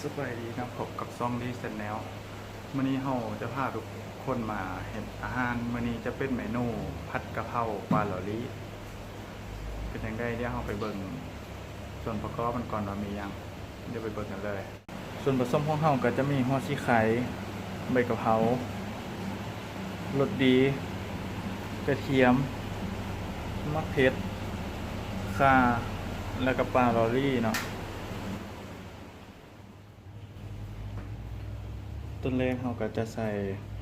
สบายดีครับผมกับซองดีเสร็จแล้วมื้อนี้เราจะพาทุกคนมาเห็นอาหารมื้อนี้จะเป็นเมนูผัดกะเพราปลาหลอลี่เป็นยังไงเดี๋ยวเราไปเบิ่งส่วนประกอบมันก่อนว่ามีหยังเดี๋ยวไปเบิ่งกันเลยส่วนผสมของเราก็จะมีหัวชีไข่ใบกะเพรารสดีกระเทียมมะเขือข่าแล้วก็ปลาหลอลี่เนาะต้นแรกเราก็จะใส่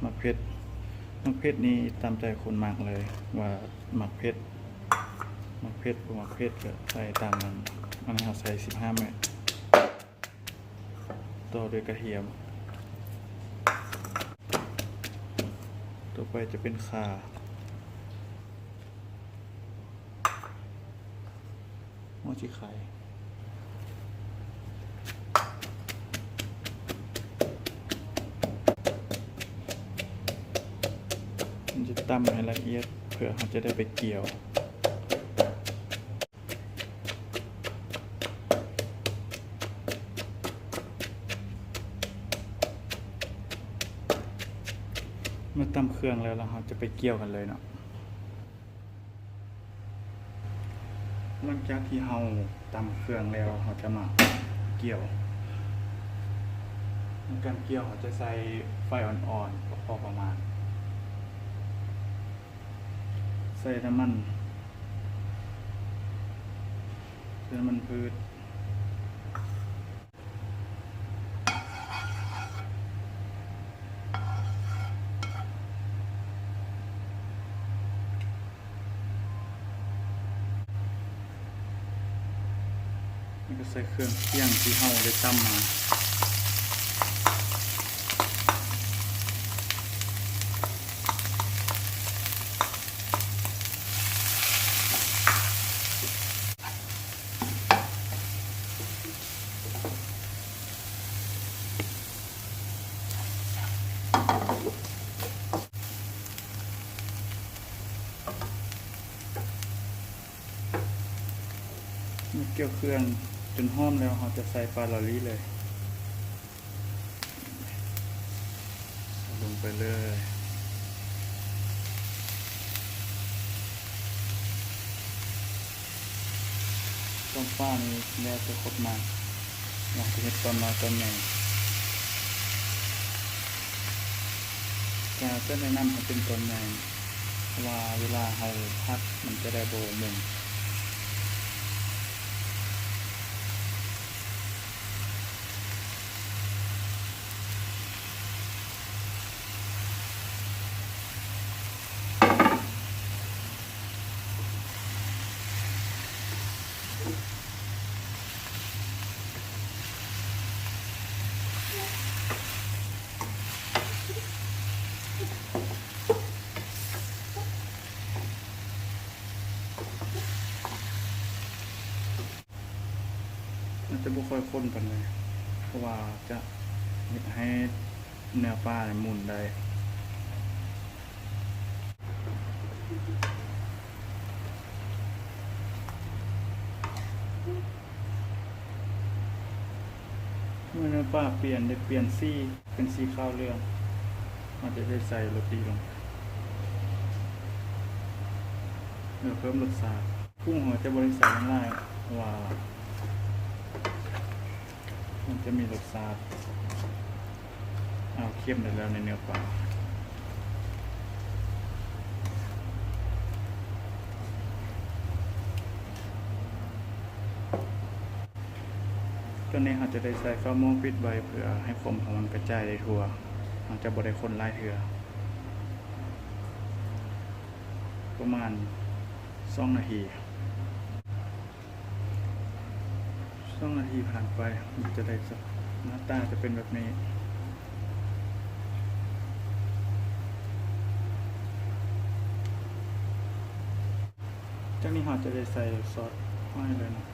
มะเขือนี้ตามใจคนมากเลยว่ามะเขือบ่มะเขือก็ใส่ตามนั้นอันนี้เราใส่15เม็ดต่อด้วยกระเทียมต่อไปจะเป็นข่าหัวชีไข่จะตำให้ละเอียดเพื่อเขาจะได้ไปเกี่ยวเมื่อตำเครื่องแล้วเราจะไปเกี่ยวกันเลยเนาะหลังจากที่เราตำเครื่องแล้วเราจะมาเกี่ยวในการเกี่ยวเราจะใส่ไฟอ่อนๆพอประมาณใส่น้ำมันพืชแล้วก็ใส่เครื่องเคี่ยงที่เราได้ตำมาเกี่ยวเครื่องจนหอมแล้วเราจะใส่ปลาหลอลี่เลยลงไปเลยต้นป้านี้แล้วจะคดมาลองจะเห็ดตอนน้อยตอนใหญ่จะแนะนำให้เป็นตอนใหญ่เพราะว่าเวลาเราพัดมันจะได้โบหมุนมันจะไม่ค่อยข้นกันเลยเพราะว่าจะให้เนื้อปลาหมุนได้เมื่อเนื้อปลาเปลี่ยนสีเป็นสีขาวเหลืองมันจะได้ใส่รสดีลงเพื่อเพิ่มรสชาติกุ้งหัวจะบริสุทธิ์ง่ายเพราะว่ามันจะมีรสชาติเข้มได้แล้วในเนื้อปลาตอนนี้เราจะได้ใส่ข้าวโม่ปิดไว้เพื่อให้ความของมันกระจายได้ทั่วเราจะบริคนไล่เถื่อประมาณ2 นาทีผ่านไปมันจะได้หน้าตาจะเป็นแบบนี้จากนี้เราจะได้ใส่ซอสห้อยเลยนะ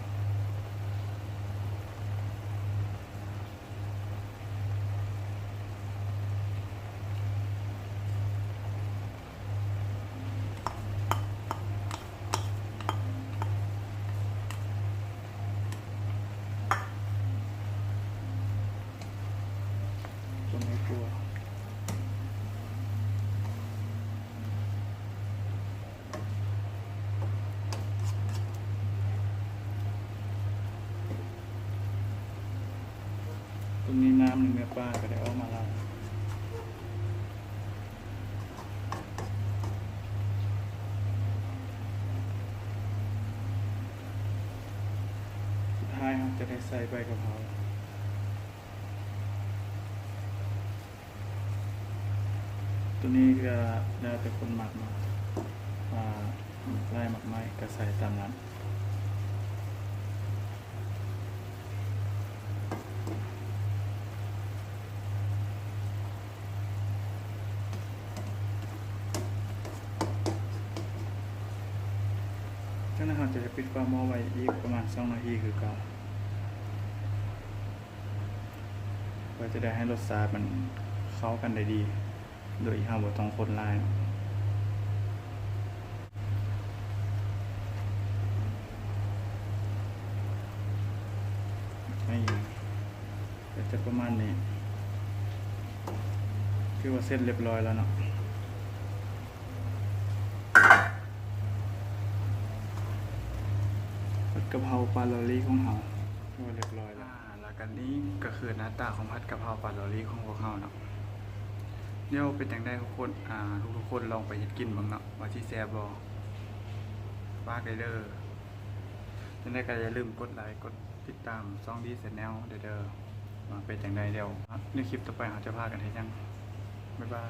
ำหนึ่งเนื้อปลาก็ได้ออกมาแล้วสุดท้ายเราจะได้ใส่ใบกะเพราตัวนี้ก็แล้วแต่คนหมักเนาะไล่หมักไม้ก็ใส่ตามนั้นจากนั้นเราจะปิดฝาหม้อไว้อีกประมาณ2 นาทีคือเก่าเพื่อจะได้ให้รสชาติมันเข้ากันได้ดีโดยเราบ่ต้องคนหลายไม่จะประมาณนี้คือว่าเสร็จเรียบร้อยแล้วเนาะผัดกะเพราปลาลอรี่ของเราก็เรียบร้อยแล้วแล้วกันนี้ก็คือหน้าตาของผัดกะเพราปลาลอรี่ของพวกเราเนาะเดี๋ยวเป็นอย่างไรทุกคนทุกคนลองไปเฮ็ดกินบ้างเนาะว่าที่แซ่บบ่ฝากเด้อจังได๋ก็อย่าลืมกดไลค์กดติดตามช่องดีเสร็จแนวเด้อว่าเป็นอย่างไรเดี๋ยวในคลิปต่อไปเราจะพากันเฮ็ดหยังบ๊ายบาย